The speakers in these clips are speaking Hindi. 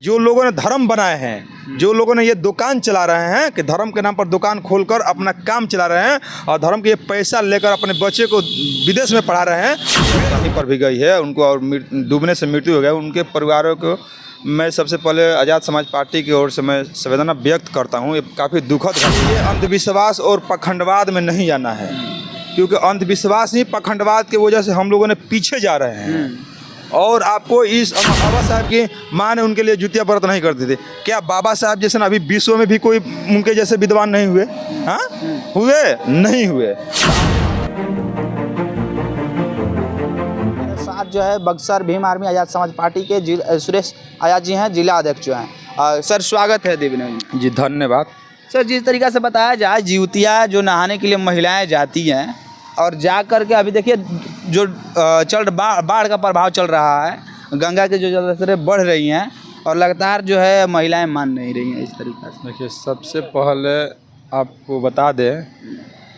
जो लोगों ने धर्म बनाए हैं, जो लोगों ने ये दुकान चला रहे हैं कि धर्म के नाम पर दुकान खोलकर अपना काम चला रहे हैं और धर्म के ये पैसा लेकर अपने बच्चे को विदेश में पढ़ा रहे हैं, कहीं पर भी गई है उनको और डूबने से मृत्यु हो गया। उनके परिवारों को मैं सबसे पहले आज़ाद समाज पार्टी की ओर से मैं संवेदना व्यक्त करता हूँ। ये काफ़ी दुखद है। ये अंधविश्वास और पखंडवाद में नहीं जाना है, क्योंकि अंधविश्वास ही पखंडवाद की वजह से हम लोगों ने पीछे जा रहे हैं। और आपको इस बाबा साहब की माँ ने उनके लिए जूतिया व्रत नहीं करती थी क्या? बाबा साहब जैसे ना अभी विश्व में भी कोई उनके जैसे विद्वान नहीं हुए? हाँ हुए? नहीं हुए। मेरे साथ जो है बक्सर भीम आर्मी आज़ाद समाज पार्टी के सुरेश आजाद जी हैं, जिला अध्यक्ष जो हैं। सर स्वागत है दिव्य जी धन्यवाद। सर, जिस तरीक़ा से बताया जाए जिउतिया जो नहाने के लिए महिलाएं जाती हैं और जा कर के अभी देखिए जो बाढ़ का प्रभाव चल रहा है, गंगा के जो जलस्तर बढ़ रही हैं और लगातार जो है महिलाएं मान नहीं रही हैं इस तरीक़े से। देखिए, सबसे पहले आपको बता दें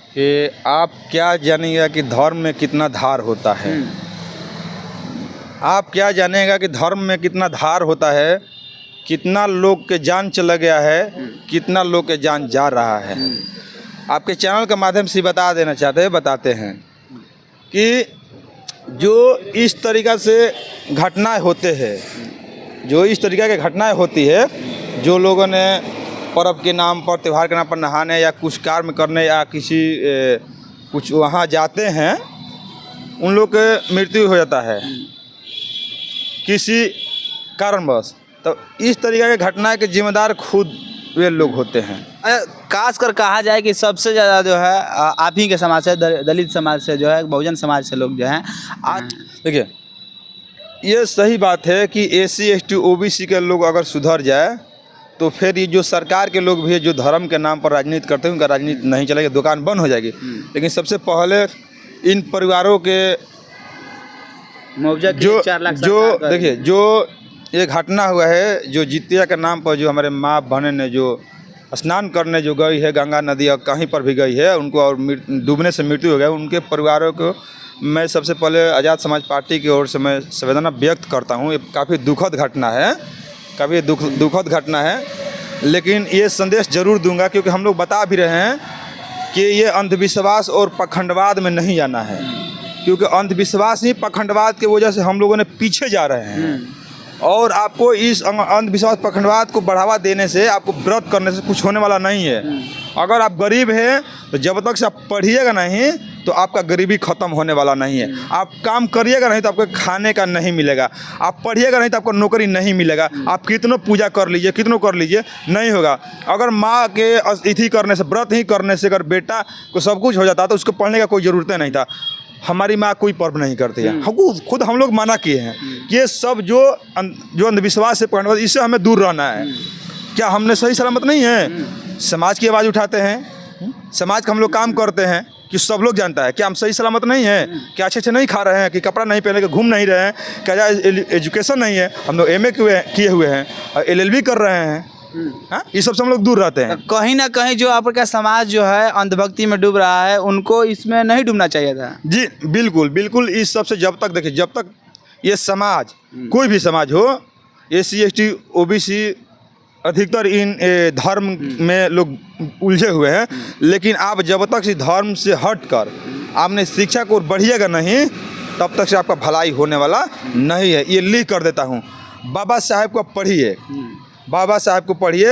कि आप क्या जानिएगा कि धर्म में कितना धार होता है। आप क्या जानिएगा कि धर्म में कितना धार होता है, कितना लोग के जान चला गया है, कितना लोग के जान जा रहा है। आपके चैनल के माध्यम से बताते हैं कि जो इस तरीक़ा से घटनाएं होते हैं, जो इस तरीक़ा की घटनाएं होती है, जो लोगों ने पर्व के नाम पर, त्यौहार के नाम पर नहाने या कुछ कार्य करने या किसी कुछ वहाँ जाते हैं, उन लोग के मृत्यु हो जाता है किसी कारणवश। तो इस तरीक़े की घटना के जिम्मेदार खुद वे लोग होते हैं। खास कर कहा जाए कि सबसे ज़्यादा जो है आप ही के समाज से, दलित समाज से जो है, बहुजन समाज से लोग जो हैं आज देखिए, ये सही बात है कि SC ST OBC के लोग अगर सुधर जाए तो फिर ये जो सरकार के लोग भी है जो धर्म के नाम पर राजनीति करते हैं, उनका राजनीति नहीं चलेगी, दुकान बंद हो जाएगी। लेकिन सबसे पहले इन परिवारों के जो देखिए जो ये घटना हुआ है, जो जितिया के नाम पर जो हमारे माँ बहनें ने जो स्नान करने जो गई है गंगा नदी या कहीं पर भी गई है, उनको और डूबने से मृत्यु हो गया, उनके परिवारों को मैं सबसे पहले आज़ाद समाज पार्टी की ओर से मैं संवेदना व्यक्त करता हूँ। ये काफ़ी दुखद घटना है, काफ़ी दुखद घटना है, लेकिन ये संदेश ज़रूर दूंगा क्योंकि हम लोग बता भी रहे हैं कि ये अंधविश्वास और पखंडवाद में नहीं जाना है, क्योंकि अंधविश्वास ही पखंडवाद की वजह से हम लोगों ने पीछे जा रहे हैं। और आपको इस अंधविश्वास पखंडवाद को बढ़ावा देने से, आपको व्रत करने से कुछ होने वाला नहीं है। अगर आप गरीब हैं तो जब तक से आप पढ़िएगा नहीं तो आपका गरीबी ख़त्म होने वाला नहीं है। आप काम करिएगा नहीं तो आपको खाने का नहीं मिलेगा। आप पढ़िएगा नहीं तो आपको नौकरी नहीं मिलेगा। आप कितनों पूजा कर लीजिए, कितनों कर लीजिए, नहीं होगा। अगर माँ के अतिथि करने से, व्रत ही करने से अगर बेटा को सब कुछ हो जाता तो उसको पढ़ने का कोई ज़रूरत नहीं था। हमारी माँ कोई पर्व नहीं करती है, हमको खुद हम लोग मना किए हैं कि ये सब जो अंधविश्वास है, पखंडवाद, इससे हमें दूर रहना है। क्या हमने सही सलामत नहीं है? समाज की आवाज़ उठाते हैं, समाज का हम लोग काम करते हैं कि सब लोग जानता है। क्या हम सही सलामत नहीं है? क्या अच्छे नहीं खा रहे हैं? कि कपड़ा नहीं पहने के घूम नहीं रहे हैं? क्या एजुकेशन नहीं है? हम लोग MA किए हुए हैं और LLB कर रहे हैं। हाँ, ये सब से हम लोग दूर रहते हैं। कहीं ना कहीं जो आपका समाज जो है अंधभक्ति में डूब रहा है, उनको इसमें नहीं डूबना चाहिए था। जी बिल्कुल बिल्कुल। इस सब से जब तक देखिए, जब तक ये समाज, कोई भी समाज हो, SC ST OBC अधिकतर इन धर्म में लोग उलझे हुए हैं। लेकिन आप जब तक से धर्म से हटकर आपने शिक्षा को बढ़िएगा नहीं, तब तक से आपका भलाई होने वाला नहीं है। ये लिख कर देता हूँ। बाबा साहब को पढ़िए, बाबा साहब को पढ़िए,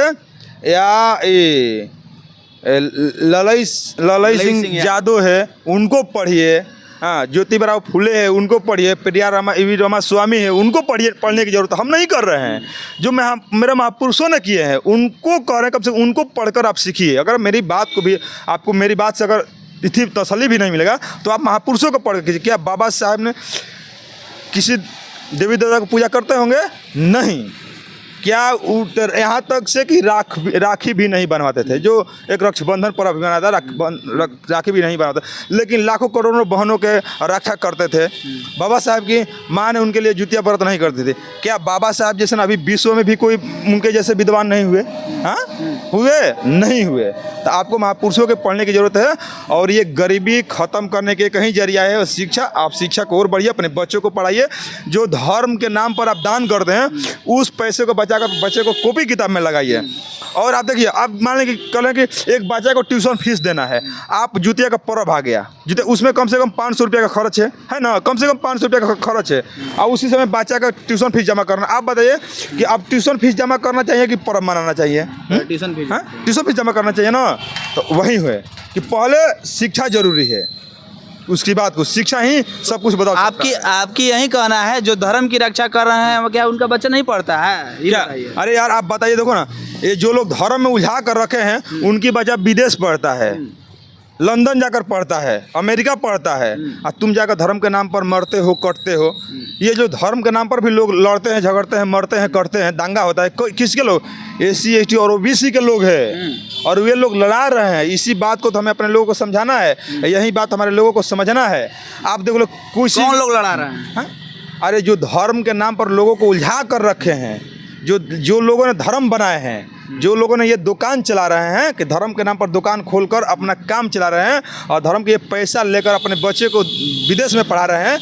या ललई सिंह यादव है, उनको पढ़िए। हाँ, ज्योतिबा फुले है, उनको पढ़िए। पेरियार रमा स्वामी है, उनको पढ़िए। पढ़ने की जरूरत हम नहीं कर रहे हैं। जो मेरे महापुरुषों ने किए हैं उनको कर रहे हैं, कम से कम उनको पढ़कर आप सीखिए। अगर मेरी बात को भी, आपको मेरी बात से अगर इतनी तसल्ली भी नहीं मिलेगा तो आप महापुरुषों को पढ़ कीजिए। क्या बाबा साहब ने किसी देवी देवता को पूजा करते होंगे? नहीं। क्या यहाँ तक से कि राखी भी नहीं बनवाते थे, जो एक रक्षाबंधन पर्व बना था, राखी भी नहीं बनाते, लेकिन लाखों करोड़ों बहनों के रक्षा करते थे। बाबा साहब की माँ ने उनके लिए जूतिया व्रत नहीं करती थी क्या? बाबा साहब जैसे ना अभी विश्व में भी कोई उनके जैसे विद्वान नहीं हुए? हाँ हुए? नहीं हुए। तो आपको महापुरुषों के पढ़ने की ज़रूरत है। और ये गरीबी ख़त्म करने के कहीं जरिया है शिक्षा। आप शिक्षा को और बढ़िए, अपने बच्चों को पढ़ाइए। जो धर्म के नाम पर आप दान करते हैं, उस पैसे को बचा जाकर बच्चे को कॉपी किताब में लगाइए। और आप देखिए, आप मान लें कि कल कि एक बच्चे को ट्यूशन फीस देना है, आप जुतिया का पर्व आ गया, जुतिया उसमें कम से कम 500 रुपये का खर्च है ना, कम से कम 500 रुपये का खर्च है, और उसी समय बच्चा का ट्यूशन फीस जमा करना। आप बताइए कि आप ट्यूशन फीस जमा करना चाहिए कि पर्व मनाना चाहिए? ट्यूशन फीस, हाँ, ट्यूशन फीस जमा करना चाहिए ना। तो वही है कि पहले शिक्षा जरूरी है, उसकी बात को शिक्षा ही सब कुछ बता आपकी यही कहना है जो धर्म की रक्षा कर रहे हैं, वो क्या उनका बच्चा नहीं पढ़ता है? ये क्या? बताइए। अरे यार आप बताइए, देखो ना, ये जो लोग धर्म में उलझा कर रखे हैं उनकी बच्चा विदेश पढ़ता है, लंदन जाकर पढ़ता है, अमेरिका पढ़ता है, और तुम जाकर धर्म के नाम पर मरते हो, कटते हो। ये जो धर्म के नाम पर भी लोग लड़ते हैं, झगड़ते हैं, मरते हैं, करते हैं, दंगा होता है, किसके लोग? SC ST और OBC के लोग हैं, और वे लोग लड़ा रहे हैं। इसी बात को तो हमें अपने लोगों को समझाना है, यही बात हमारे लोगों को समझना है। आप देख लो कुछ कौन लोग लड़ा रहे हैं? हाँ? अरे जो धर्म के नाम पर लोगों को उलझा कर रखे हैं, जो लोगों ने धर्म बनाए हैं, जो लोगों ने ये दुकान चला रहे हैं कि धर्म के नाम पर दुकान खोलकर अपना काम चला रहे हैं, और धर्म के ये पैसा लेकर अपने बच्चे को विदेश में पढ़ा रहे हैं।